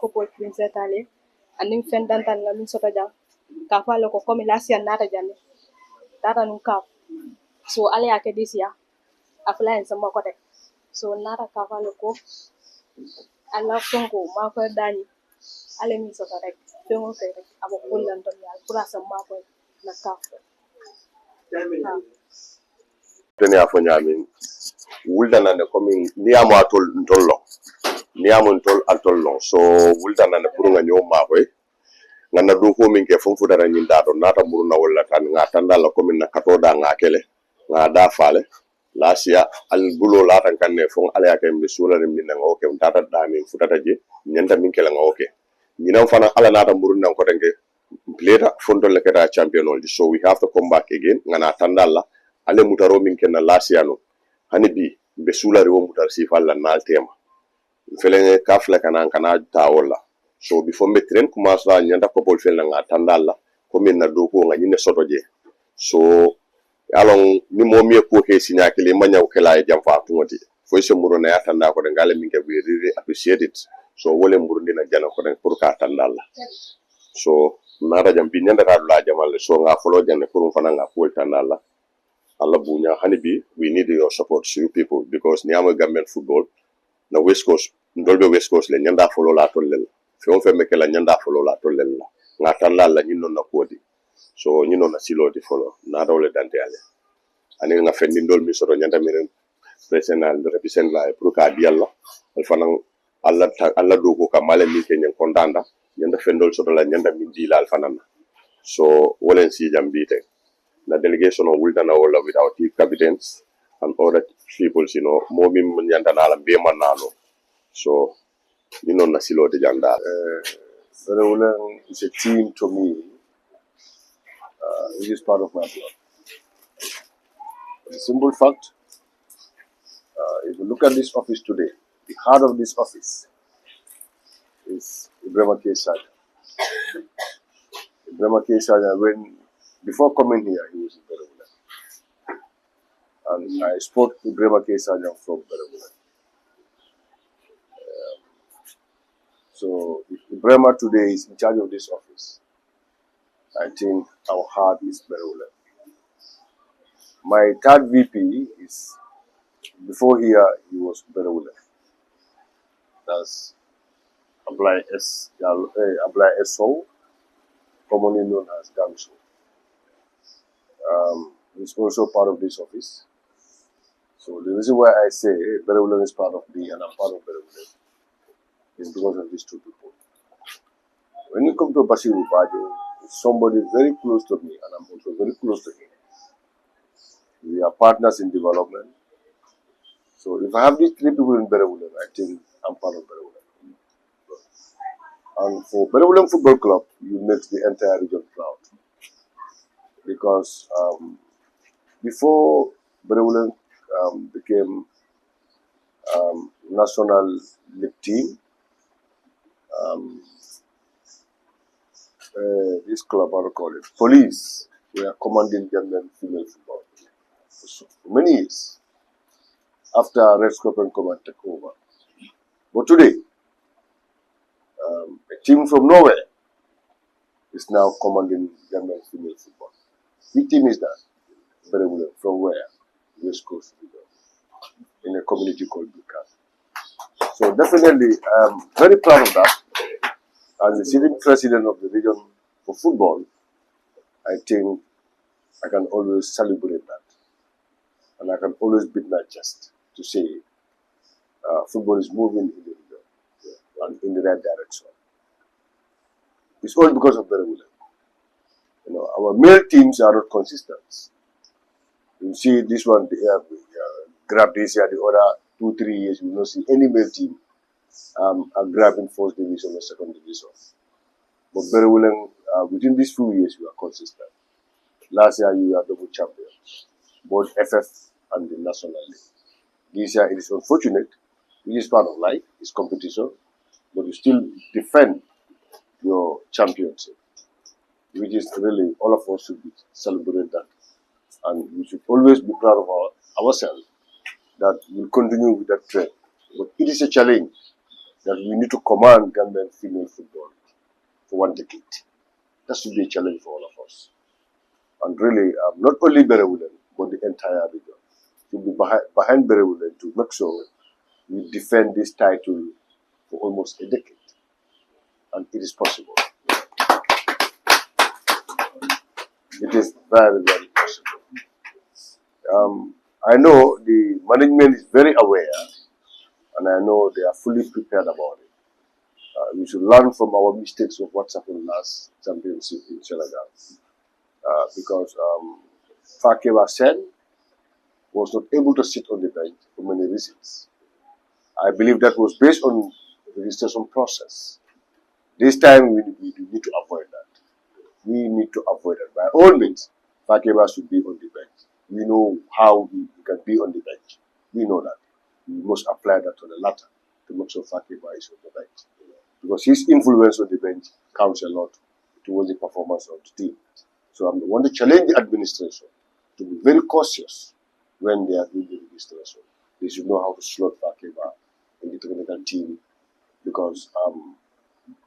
football prince tale anin fendantan la min soto jang ka falo ko comme la sian nata janne data nun ka so ale yake this year apply sama ko tek so nata ka falo ko ala fonko ma ko dani ale min soto rek fengo fe rek abo kullan don yal pura sama ko na ka tene afo nyamin wuldana ne comme ni amo atol ndollo ni amo ntol atol long so wuldana ne pour nga ñew ma koy nga na do ko min ke fon fu dara ñin da do nata muruna wala tan nga tanda la comme na kato da nga kele nga da fale la sia al bulo la tan kan ne fon ala yakay mi sula ni nga oke tata da min fu tata je ñanda min kele nga oke ñina fana ala nata muruna ko tanke pleta fon to le kata champion all so we have to come back again nga na tanda la ale mutaro min kenna lasiano hani bi be sulari wo mutar si falla nal tema felenge kafla kana ta wala so before me train commence la nyanda ko bol fel nga tandalla ko min na do ko nga nyine soto je so alon ni mo mi ko ke sinya ke le manyaw ke la jam fa tungoti fo se muro na tanda ko de ngale min ke be really appreciate it so wole muro dina jana ko de pour ka tandalla so nara jam bi nyanda ka la jamal so nga folo janne pour fana nga ko tandalla Allah bunya hanibi we need your support you people because ni amo Gambian football na West Coast ndolbe West Coast le nyanda follow la tollel fi on fe meke la nyanda follow la tollel la ngata la nyino na kodi so nyino na silo di follow na dole dante ale ani nga fendi ndol mi soto nyanda miren president represent la pour ka dialla al fanan alla do ko ka male mi ke nyen kondanda nyanda fendol soto la nyanda mi di la al fanan so wolen si jambite the delegation of Wildana Ola with our team captains and other people, Momi Nyandana and Bemanano. So, Nasilo de Janda. Berewulen is a team to me. It is part of my blood. The simple fact, if you look at this office today, the heart of this office is Ibrahim K. Saja. Ibrahim K. Saja, before coming here, he was in Berewulen. And I spoke to Ibrahim K. Saja from Berewulen. So, if Ibrahim today is in charge of this office, I think our heart is Berewulen. My third VP is, before here, he was Berewulen. That's Ablai S.O., commonly known as Gnoc. He's also part of this office. So the reason why I say Berewulen is part of me and I'm part of Berewulen is because of these two people. When you come to Basiru Bajo, it's somebody very close to me and I'm also very close to him. We are partners in development. So if I have these three people in Berewulen, I think I'm part of Berewulen. And for Berewulen Football Club, you make the entire region proud. Because before Berewulen became national league team, this club, I call it, police, were commanding Gambian female football for many years after Red Scorpion Command took over. But today, a team from nowhere is now commanding Gambian female football. Which team is that? Berewulen. From where? West Coast, in a community called Bukan. So definitely, I'm very proud of that. As the sitting president of the region for football, I think I can always celebrate that. And I can always beat my chest to say football is moving in the region and in the right direction. It's all because of Berewulen. Our male teams are not consistent. You see this one, grab this year, the other 2-3 years, you will not see any male team are grabbing first division or second division. But Berewulen, within these few years, we are consistent. Last year, you were double champions, both FF and the National League. This year, it is unfortunate, which is part of life, it's competition, but you still defend your championship, which is really, all of us should celebrate that. And we should always be proud of ourselves that we'll continue with that trend. But it is a challenge. that we need to command Gambian female football for 1 decade. That should be a challenge for all of us. And really, not only Berewulen, but the entire region should be behind Berewulen to make sure we defend this title for almost a decade. And it is possible. It is very, very possible. I know the management is very aware, and I know they are fully prepared about it. We should learn from our mistakes of what's happened last championship in Senegal. Because Fakeba Sen was not able to sit on the bench for many reasons. I believe that was based on the registration process. This time we need to avoid that. We need to avoid it. By all means, Fakeba should be on the bench. We know how he can be on the bench. We know that. We must apply that to the latter to make sure Fakeba is on the bench. Because his influence on the bench counts a lot towards the performance of the team. So I want to challenge the administration to be very cautious when they are doing the registration. They should know how to slot Fakeba in the technical team, because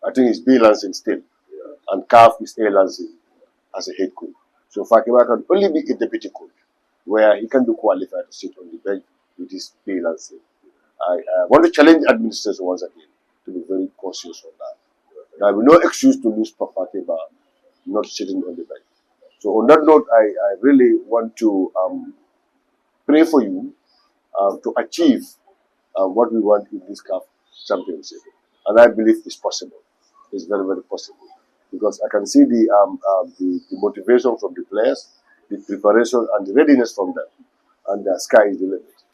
I think it's B Lansing still, and CAF is A Lansing as a head coach. So Fakeba can only be a deputy coach, where he can be qualified to sit on the bench with his B Lansing. I want to challenge the administration once again to be very cautious on that. There will be no excuse to lose Fakeba not sitting on the bench. So on that note, I really want to pray for you to achieve what we want in this CAF championship. And I believe it's possible. It's very, very possible. Because I can see the motivation from the players, the preparation and the readiness from them. And the sky is the limit.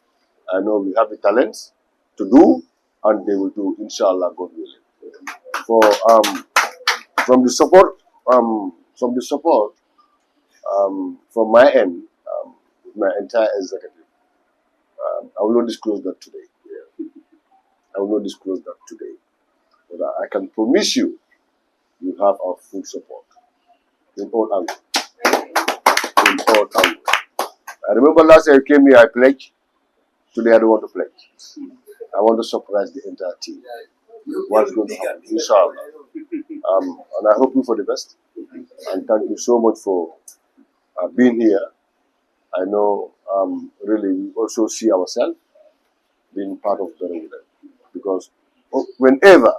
I know we have the talents to do, and they will do, inshallah, God willing. From the support, from my end, my entire executive, I will not disclose that today. I will not disclose that today. But I can promise you, you have our full support in all angles. In all angles. I remember last year you came here, I pledged. Today I don't want to pledge. I want to surprise the entire team. What's going to happen, inshallah. And I hope you for the best. And thank you so much for being here. I know really we also see ourselves being part of Berewulen, because whenever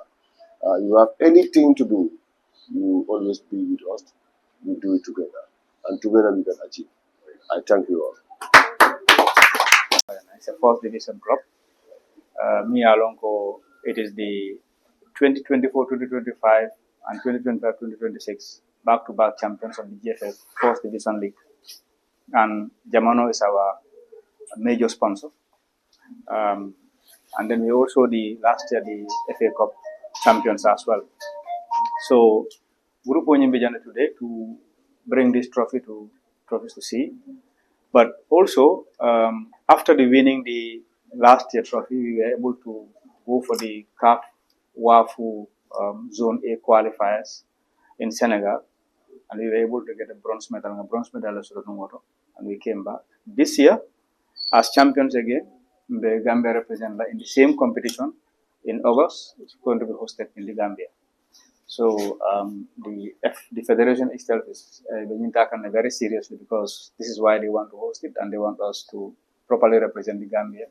you have anything to do, you always be with us. We do it together, and together we can achieve. I thank you all. It's a fourth division club. Me along, it is the 2024-2025 and 2025-2026 back-to-back champions of the GFF fourth division league. And Jamano is our major sponsor. And then we also last year the FA Cup champions as well. So Group Onyembejana today to bring this trophies to see. But also after winning the last year trophy, we were able to go for the CAF Wafu Zone A qualifiers in Senegal, and we were able to get a bronze medal and we came back. This year, as champions again, the Gambia represent in the same competition in August. It's going to be hosted in the Gambia. So the federation itself is being taken very seriously, because this is why they want to host it, and they want us to properly represent the Gambia.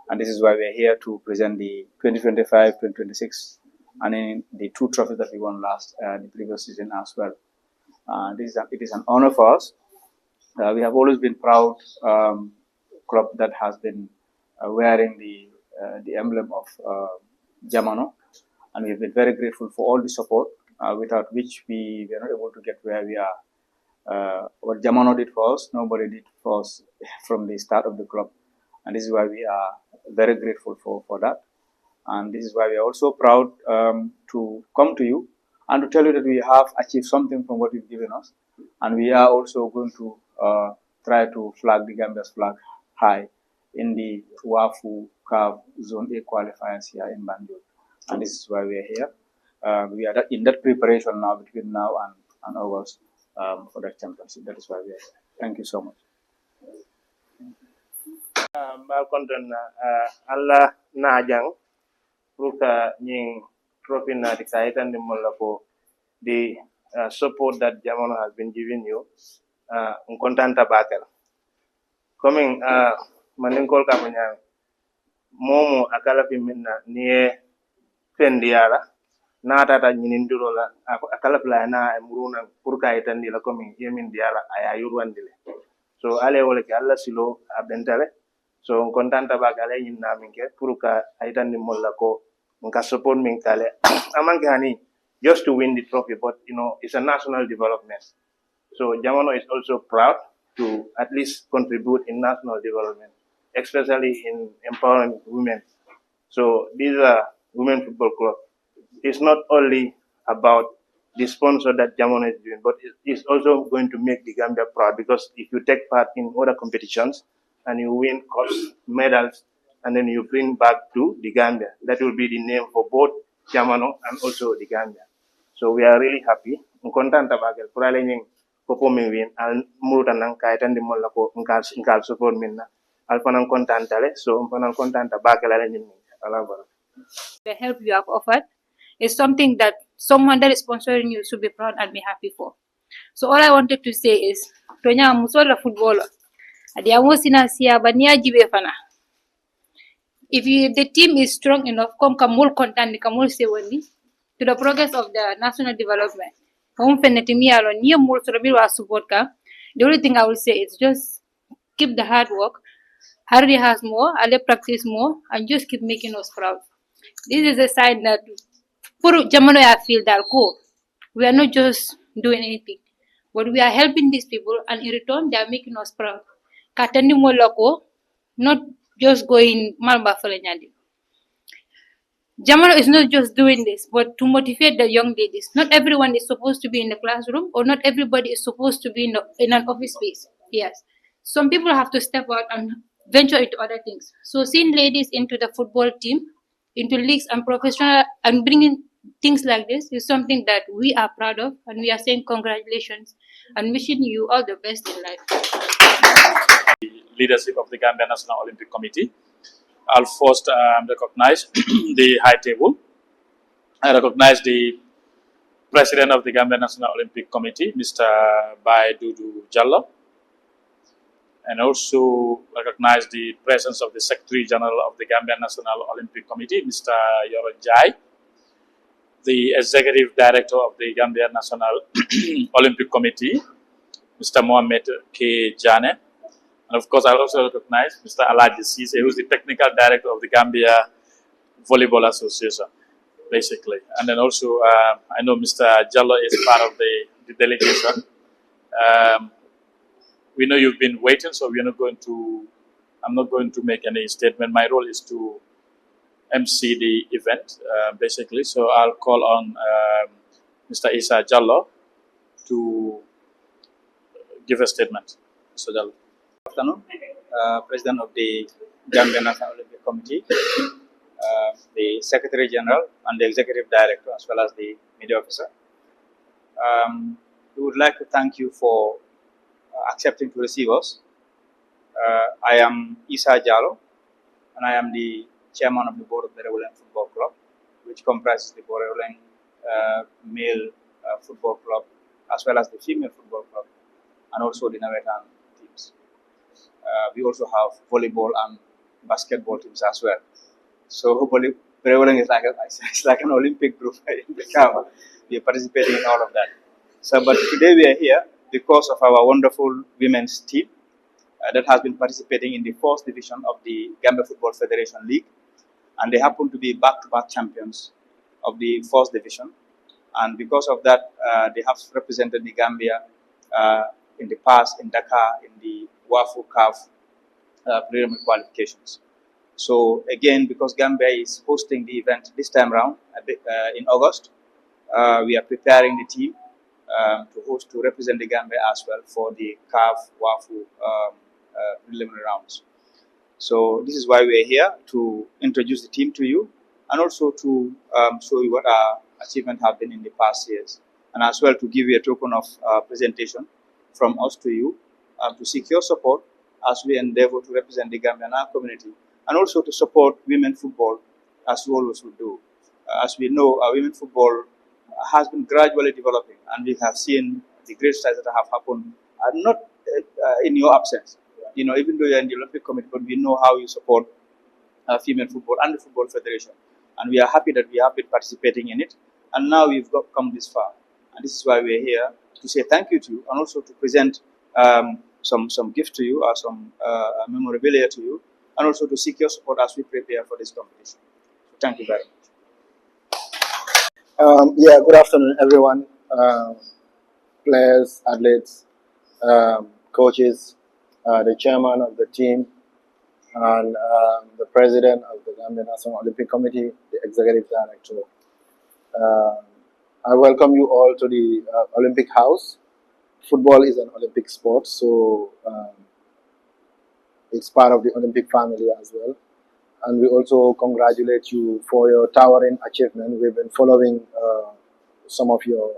And this is why we are here to present the 2025-2026 and then the two trophies that we won the previous season as well. It is an honor for us. We have always been proud club that has been wearing the emblem of Jamano, and we have been very grateful for all the support, without which we were not able to get where we are. What Jamano did for us, nobody did for us from the start of the club, and this is why we are very grateful for that. And this is why we are also proud to come to you and to tell you that we have achieved something from what you've given us, and we are also going to try to flag the Gambia's flag high in the Wafu CAF Zone A qualifiers here in Banjul. And this is why we are here. We are in that preparation now, between now and August, for that championship. That is why we are here. Thank you so much. Ba konton Allah na jang Pruka Ning trophy na the Kaitan de Molako, the support that Jamono has been giving you, Nkontanta Bakel. Coming, Maninkol Kapanya, Momo Akala Pimina, near Fendiara, Natata Nindurola, Akalapla na Muruna, Purka Itandi la coming, Yemin Diara, Ayurwandile. So ale wole ke alla silo abentale so on kontanta bagale yinna minke pour ka aytandi molla ko nka support min kale amanke hani just to win the trophy, but you know it's a national development. So Jamono is also proud to at least contribute in national development, especially in empowering women. So these are women football club. It's not only about the sponsor that Jamon is doing, but it's also going to make the Gambia proud, because if you take part in other competitions and you win cups, medals, and then you bring back to the Gambia, that will be the name for both Jamano and also the Gambia. So we are really happy. Content about it. Kurale nying popo win al muruta nang kaitan di molla ko ngkal support minna. Al panang content ale so panang content bakal ale nying. Alabara. The help you have offered is something that someone that is sponsoring you should be proud and be happy for. So all I wanted to say is, Tonya Musola footballer, Adiamosina Sia Bania Jibefana. If the team is strong enough, come Kamul content Kamul Sewani to the progress of the national development. Home Fenetimi alone, near more support ka. The only thing I will say is just keep the hard work. Harry has more, I'll practice more, and just keep making us proud. This is a sign that for Jamano, I feel that go. We are not just doing anything, but we are helping these people, and in return, they are making us proud. Katani Moloko, not just going Malba Nyadi. Jamano is not just doing this, but to motivate the young ladies. Not everyone is supposed to be in the classroom, or not everybody is supposed to be in an office space. Yes. Some people have to step out and venture into other things. So, seeing ladies into the football team, into leagues and professional, and bringing things like this is something that we are proud of, and we are saying congratulations and wishing you all the best in life. Leadership of the Gambia National Olympic Committee. I'll first recognize the high table. I recognize the President of the Gambia National Olympic Committee, Mr. Bai Dudu Jallo, and also recognize the presence of the Secretary General of the Gambia National Olympic Committee, Mr. Yoro Jai, the Executive Director of the Gambia National Olympic Committee, Mr. Mohamed K. Jane, and of course, I also recognize Mr. Alaji Sise, who is the Technical Director of the Gambia Volleyball Association, basically. And then also, I know Mr. Jallo is part of the delegation. We know you've been waiting, so I'm not going to make any statement. My role is to MC the event, basically. So I'll call on Mr. Isa Jallo to give a statement. Mr. Jallo. Good afternoon, President of the Gambia National Olympic Committee, the Secretary General and the Executive Director, as well as the media officer. We would like to thank you for accepting to receive us. I am Isa Jallo, and I am the Chairman of the Board of BEREWULENG Football Club, which comprises the BEREWULENG male football club, as well as the female football club, and also the Nawetan teams. We also have volleyball and basketball teams as well. So hopefully, BEREWULENG is like an Olympic group in the camp. We are participating in all of that. So, but today we are here because of our wonderful women's team that has been participating in the 4th division of the Gambia Football Federation League, and they happen to be back-to-back champions of the 4th division. And because of that, they have represented the Gambia in the past in Dakar in the Wafu CAF preliminary qualifications. So again, because Gambia is hosting the event this time around in August, we are preparing the team to represent the Gambia as well for the CAF Wafu preliminary rounds. So this is why we are here, to introduce the team to you, and also to show you what our achievements have been in the past years, and as well to give you a token of presentation from us to you, to seek your support as we endeavor to represent the Gambian community, and also to support women football as you always would do. As we know, women football has been gradually developing, and we have seen the great strides that have happened, not in your absence. Even though you're in the Olympic Committee, but we know how you support female football and the Football Federation. And we are happy that we have been participating in it. And now we've come this far. And this is why we're here to say thank you to you, and also to present some gift to you, or some memorabilia to you, and also to seek your support as we prepare for this competition. So thank you very much. Yeah, good afternoon, everyone. Players, athletes, coaches, the chairman of the team, and the president of the Gambia National Olympic Committee, the executive director. I welcome you all to the Olympic House. Football is an Olympic sport, so it's part of the Olympic family as well. And we also congratulate you for your towering achievement. We've been following some of your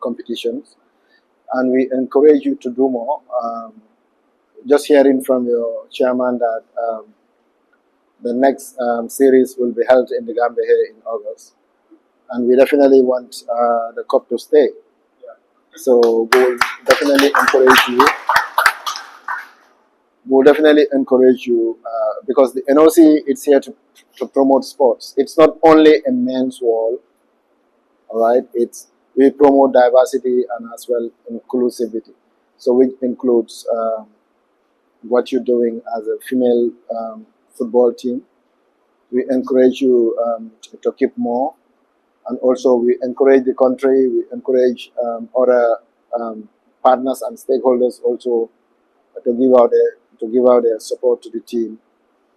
competitions, and we encourage you to do more. Just hearing from your chairman that the next series will be held in the Gambia here in August, and we definitely want the cup to stay. So we'll definitely encourage you. We'll definitely encourage you because the NOC is here to promote sports. It's not only a men's world, all right? We promote diversity and as well inclusivity. So which includes what you're doing as a female football team. We encourage you to keep more, and also we encourage the country. We encourage other partners and stakeholders also to give out their support to the team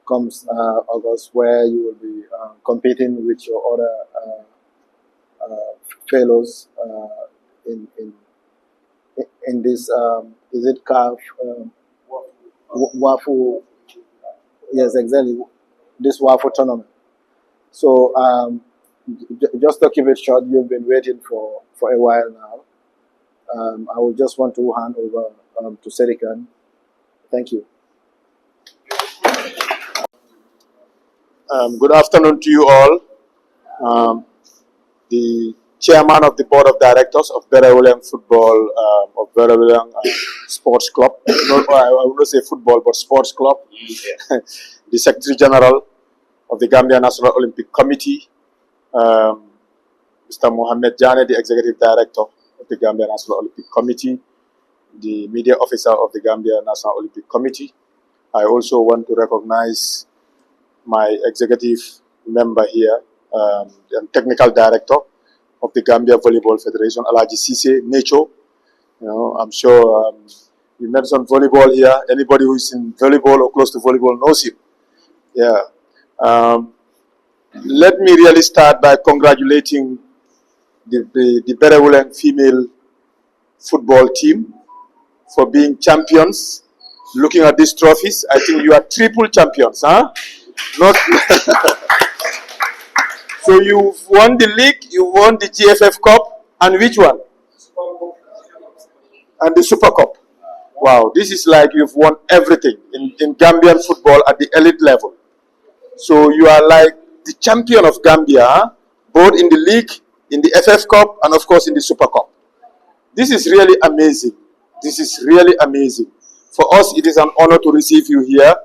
comes August, where you will be competing with your other fellows in this is it CAF Wafu? Yes, exactly. This Wafu tournament. So just to keep it short, you've been waiting for a while now. I will just want to hand over to Serikan. Thank you. Good afternoon to you all. The chairman of the board of directors of BEREWULENG Football, of BEREWULENG Sports Club. No, I will not say football, but sports club. The secretary general of the Gambia National Olympic Committee, Mr. Mohamed Jane, the executive director of the Gambia National Olympic Committee, the media officer of the Gambia National Olympic Committee. I also want to recognize my executive member here, the technical director of the Gambia Volleyball Federation, Alaji Sise Necho. I'm sure you mentioned volleyball here. Anybody who is in volleyball or close to volleyball knows him. Yeah. Let me really start by congratulating the BEREWULENG female football team for being champions. Looking at these trophies, I think you are triple champions, huh? Not so you've won the league, you won the GFF Cup, and which one? And the Super Cup. Wow, this is like you've won everything in Gambian football at the elite level. So you are like the champion of Gambia, both in the league, in the FF Cup, and of course in the Super Cup. This is really amazing. This is really amazing. For us, it is an honor to receive you here.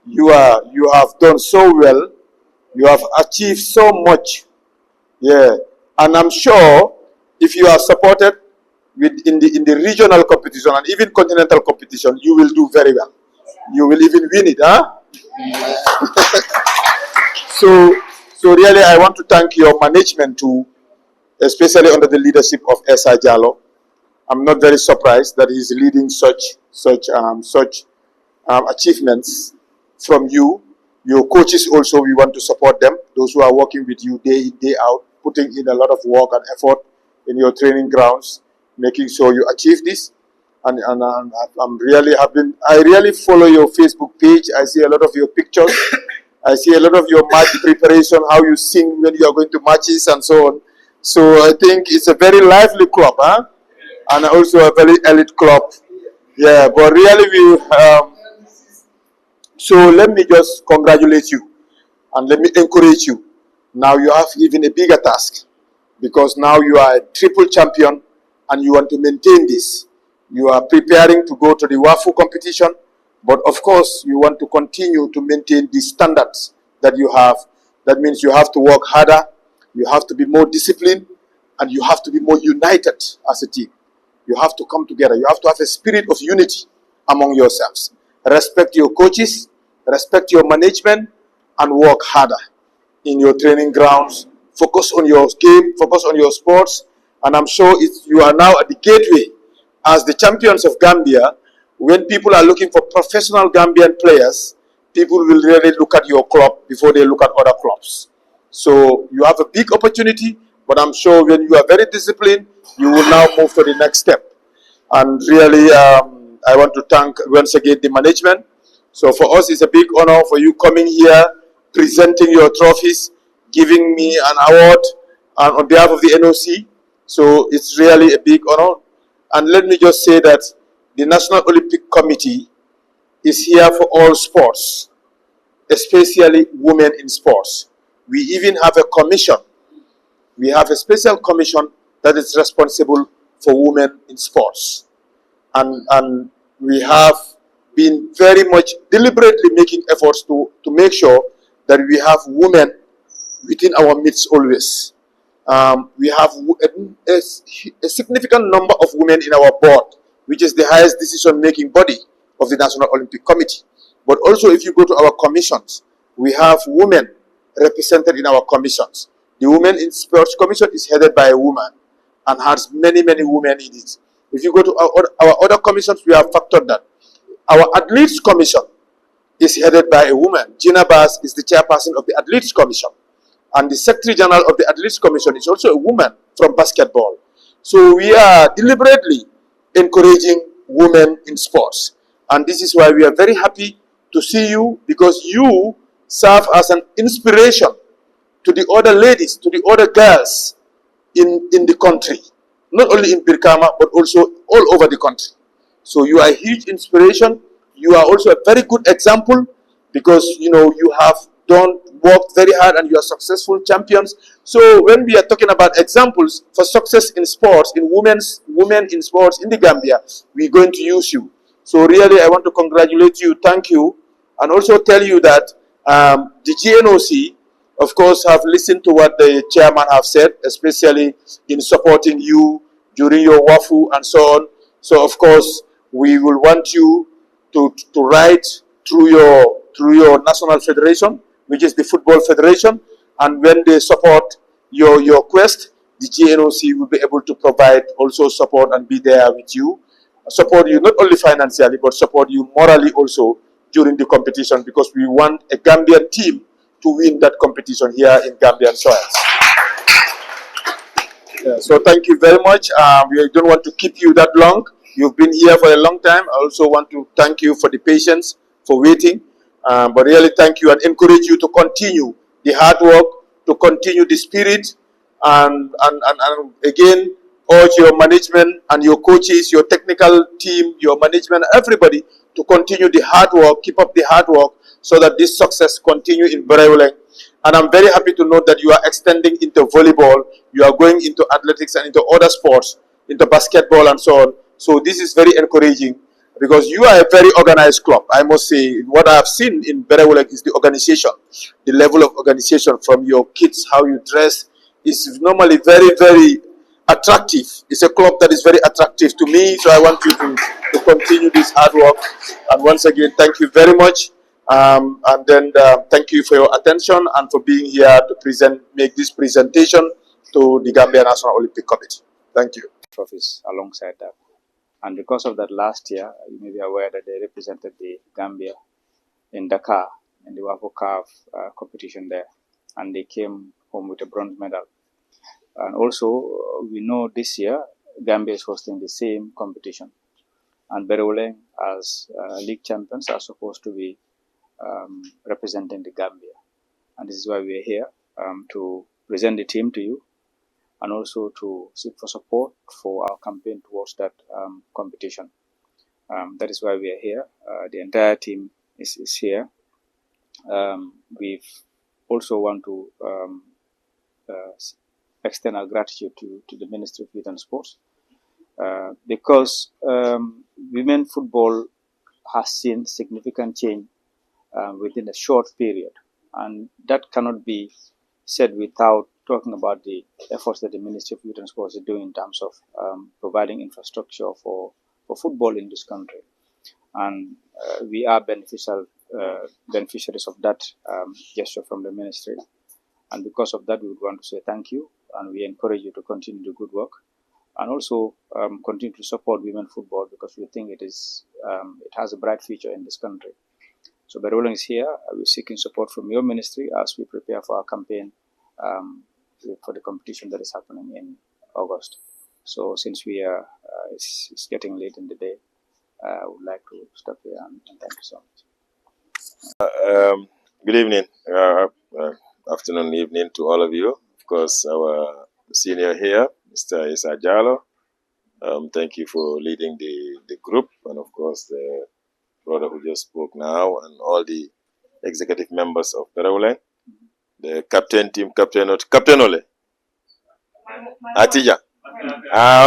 You have done so well. You have achieved so much. Yeah. And I'm sure if you are supported in the regional competition and even continental competition, you will do very well. You will even win it, huh? So really, I want to thank your management too, especially under the leadership of Esa Jallo. I'm not very surprised that he's leading such achievements from you. Your coaches also, we want to support them. Those who are working with you day in, day out, putting in a lot of work and effort in your training grounds, making sure you achieve this. And I really follow your Facebook page. I see a lot of your pictures. I see a lot of your match preparation, how you sing when you are going to matches and so on. So I think it's a very lively club, huh? And also a very elite club. Yeah, but really so let me just congratulate you. And let me encourage you. Now you have even a bigger task, because now you are a triple champion and you want to maintain this. You are preparing to go to the Wafu competition, but of course you want to continue to maintain the standards that you have. That means you have to work harder, you have to be more disciplined, and you have to be more united as a team. You have to come together. You have to have a spirit of unity among yourselves. Respect your coaches, respect your management, and work harder in your training grounds. Focus on your game, focus on your sports, and I'm sure you are now at the gateway as the champions of Gambia. When people are looking for professional Gambian players, people will really look at your club before they look at other clubs. So you have a big opportunity, but I'm sure when you are very disciplined, you will now move to the next step. And really, I want to thank once again the management. So for us, it's a big honor for you coming here, presenting your trophies, giving me an award on behalf of the NOC. So it's really a big honor. And let me just say that the National Olympic Committee is here for all sports, especially women in sports. We even have a commission. We have a special commission that is responsible for women in sports. And we have been very much deliberately making efforts to make sure that we have women within our midst always. We have a significant number of women in our board, which is the highest decision-making body of the National Olympic Committee. But also, if you go to our commissions, we have women represented in our commissions. The Women in Sports Commission is headed by a woman and has many, many women in it. If you go to our other commissions, we have factored that. Our Athletes Commission is headed by a woman. Gina Bass is the chairperson of the Athletes Commission. And the Secretary General of the Athletes Commission is also a woman from basketball. So we are deliberately encouraging women in sports. And this is why we are very happy to see you, because you serve as an inspiration to the other ladies, to the other girls in the country. Not only in Birkama, but also all over the country. So you are a huge inspiration. You are also a very good example, because you have worked very hard and you are successful champions. So when we are talking about examples for success in sports, in women in sports in the Gambia, we're going to use you. So really, I want to congratulate you, thank you, and also tell you that the GNOC, of course, have listened to what the chairman have said, especially in supporting you during your Wafu and so on. So of course, we will want you to write through your national federation, which is the Football Federation, and when they support your quest, the GNOC will be able to provide also support and be there with you, support you not only financially, but support you morally also during the competition, because we want a Gambian team to win that competition here in Gambian soils. Yeah, so thank you very much. We don't want to keep you that long. You've been here for a long time. I also want to thank you for the patience, for waiting. But really thank you and encourage you to continue the hard work, to continue the spirit, and again, urge your management and your coaches, your technical team, your management, everybody to continue the hard work, keep up the hard work, so that this success continue in Berewuleng. And I'm very happy to note that you are extending into volleyball, you are going into athletics and into other sports, into basketball and so on. So this is very encouraging, because you are a very organized club. I must say, what I have seen in Berewuleng is the organization, the level of organization from your kids, how you dress, is normally very, very attractive. It's a club that is very attractive to me, so I want you to continue this hard work. And once again, thank you very much. And then thank you for your attention and for being here to make this presentation to the Gambia National Olympic Committee. Thank you. Trophies alongside that. And because of that, last year, you may be aware that they represented the Gambia in Dakar, in the Wafu competition there. And they came home with a bronze medal. And also, we know this year, Gambia is hosting the same competition. And Berewuleng, as league champions, are supposed to be representing the Gambia. And this is why we are here, to present the team to you, and also to seek for support for our campaign towards that competition. That is why we are here. The entire team is here. We've also want to extend our gratitude to the Ministry of Youth and Sports because women football has seen significant change within a short period, and that cannot be said without talking about the efforts that the Ministry of Youth and Sports is doing in terms of providing infrastructure for football in this country. And we are beneficiaries of that gesture from the ministry. And because of that, we would want to say thank you, and we encourage you to continue the good work, and also continue to support women football because we think it has a bright future in this country. So Berewuleng is here. We're seeking support from your ministry as we prepare for our campaign for the competition that is happening in August. So since we are it's getting late in the day, I would like to stop here and thank you so much. Good evening, afternoon, evening to all of you. Of course, our senior here, Mr. Isa Jalo. Thank you for leading the group, and of course the brother who just spoke now, and all the executive members of Berewuleng, the captain, team captain, not Captain Ole. Atija.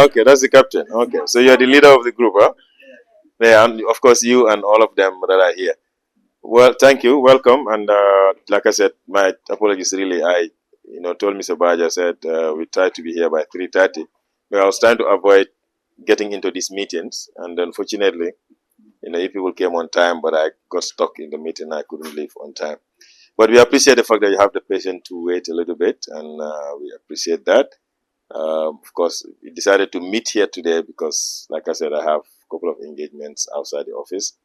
Okay, that's the captain. Okay, so you're the leader of the group, huh? Yeah, and of course you and all of them that are here. Well, thank you, welcome, and like I said, my apologies. Really, I told Mr. Baja, said we try to be here by 3:30, but I was trying to avoid getting into these meetings, and unfortunately, if people came on time, but I got stuck in the meeting, I couldn't leave on time. But we appreciate the fact that you have the patience to wait a little bit, and we appreciate that. Of course, we decided to meet here today because, like I said, I have a couple of engagements outside the office,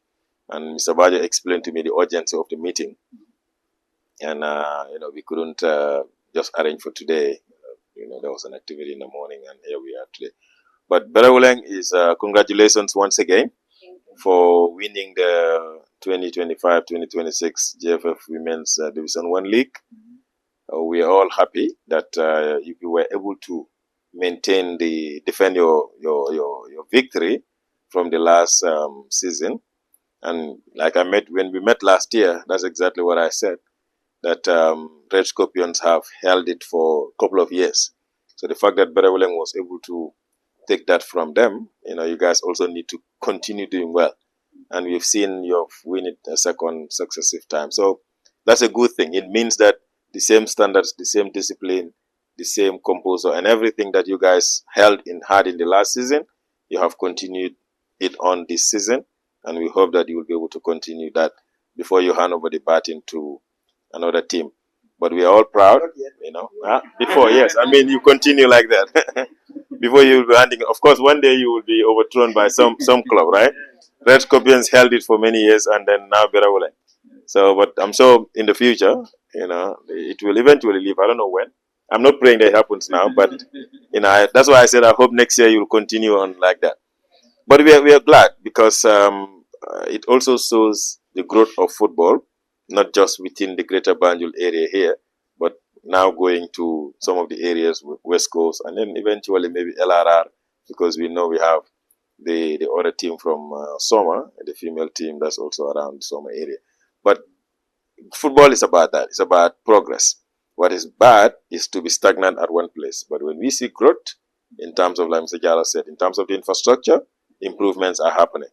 and Mr. Baja explained to me the urgency of the meeting, and we couldn't just arrange for today. There was an activity in the morning, and here we are today. But Berewuleng is congratulations once again for winning the 2025-2026 GFF Women's Division 1 League. We are all happy that you were able to defend your victory from the last season. And like when we met last year, that's exactly what I said, that Red Scorpions have held it for a couple of years. So the fact that Berewuleng was able to take that from them, you guys also need to continue doing well. And we've seen you've win it a second successive time. So that's a good thing. It means that the same standards, the same discipline, the same composure, and everything that you guys hard in the last season, you have continued it on this season. And we hope that you will be able to continue that before you hand over the baton to another team. But we are all proud, before, yes. I mean, you continue like that. Before you will be handing, of course, one day you will be overthrown by some club, right? Red Scorpions held it for many years, and then now Berewuleng. So, but I'm sure in the future, it will eventually leave. I don't know when. I'm not praying that it happens now, but that's why I said I hope next year you'll continue on like that. But we are glad because it also shows the growth of football, not just within the Greater Banjul area here, but now going to some of the areas, West Coast, and then eventually maybe LRR, because we know we have the other team from Soma, the female team that's also around the Soma area. But football is about that. It's about progress. What is bad is to be stagnant at one place. But when we see growth, in terms of, like Mr. Jala said, in terms of the infrastructure, improvements are happening.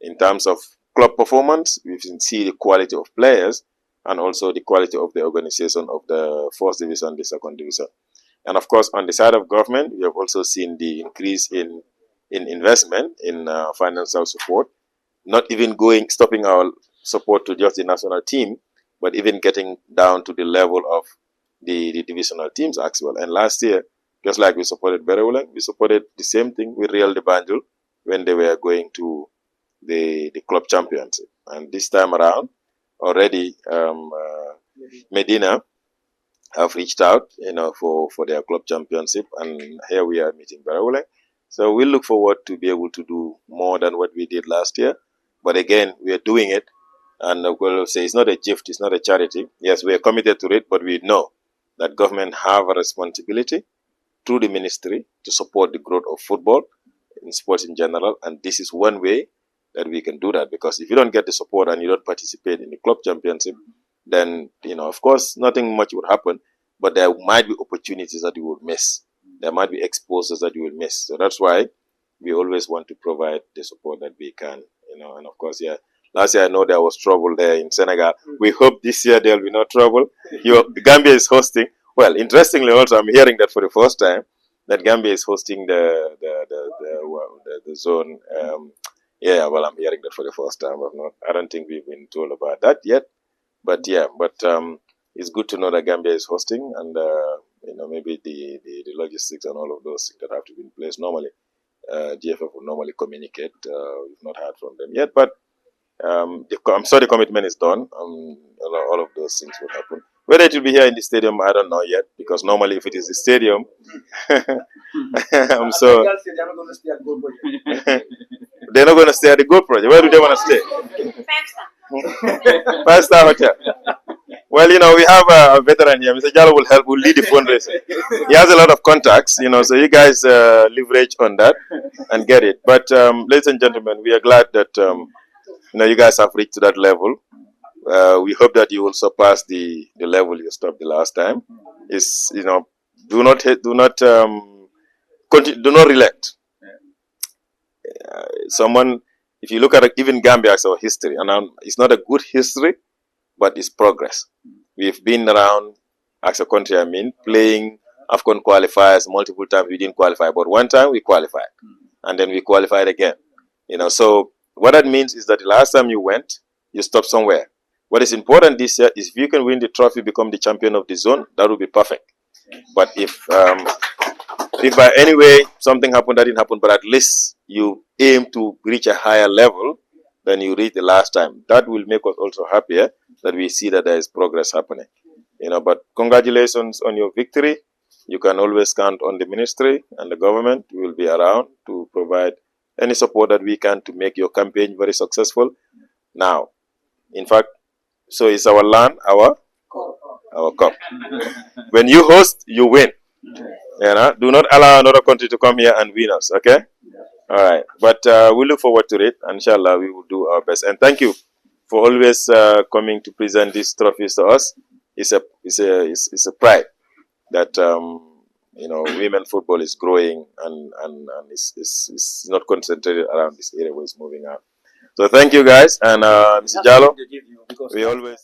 In terms of club performance, we can see the quality of players and also the quality of the organization of the first division, the second division. And of course, on the side of government, we have also seen the increase in investment in financial support, not even stopping our support to just the national team, but even getting down to the level of the divisional teams as well. And last year, just like we supported Berewuleng, we supported the same thing with Real de Banjul when they were going to the club championship. And this time around, already Medina have reached out, for their club championship, and here we are meeting Berewuleng. So we look forward to be able to do more than what we did last year. But again, we are doing it, and we'll say it's not a gift, it's not a charity. Yes, we are committed to it, but we know that government have a responsibility through the ministry to support the growth of football in sports in general, and this is one way that we can do that, because if you don't get the support and you don't participate in the club championship, then, of course, nothing much would happen, but there might be opportunities that you will miss. There might be exposures that you will miss. So that's why we always want to provide the support that we can, and of course, yeah. Last year, I know there was trouble there in Senegal. We hope this year there will be no trouble. Gambia is hosting. Well, interestingly, also, I'm hearing that for the first time, that Gambia is hosting the zone. Well, I'm hearing that for the first time. I don't think we've been told about that yet. But it's good to know that Gambia is hosting, and maybe the logistics and all of those things that have to be in place. Normally, GFF will normally communicate. We've not heard from them yet, but I'm sure the commitment is done. All of those things will happen. Whether it will be here in the stadium, I don't know yet, because normally if it is the stadium, I'm so they're not going to stay at the Gold Project. Where do they want to stay? 5-star hotel. Well, we have a veteran here. Mr. Jallo will lead the fundraiser. He has a lot of contacts, so you guys leverage on that and get it. But ladies and gentlemen, we are glad that you guys have reached to that level. We hope that you will surpass the level you stopped the last time. Do not relent. If you look at even Gambia as our history, and it's not a good history, but it's progress. We've been around as a country, playing AFCON qualifiers multiple times. We didn't qualify, but one time we qualified, and then we qualified again. So what that means is that the last time you went, you stopped somewhere. What is important this year is if you can win the trophy, become the champion of the zone, that would be perfect. But if by any way something happened that didn't happen, but at least you aim to reach a higher level than you reached the last time, that will make us also happier that we see that there is progress happening. But congratulations on your victory. You can always count on the ministry and the government. We will be around to provide any support that we can to make your campaign very successful. Now, in fact, so it's our land, our cup. When you host, you win. Do not allow another country to come here and win us, okay? All right. But we look forward to it. Inshallah, we will do our best. And thank you for always coming to present these trophies to us. It's a pride that women football is growing and it's not concentrated around this area where it's moving out. So thank you guys, and Mr. Jallo, we always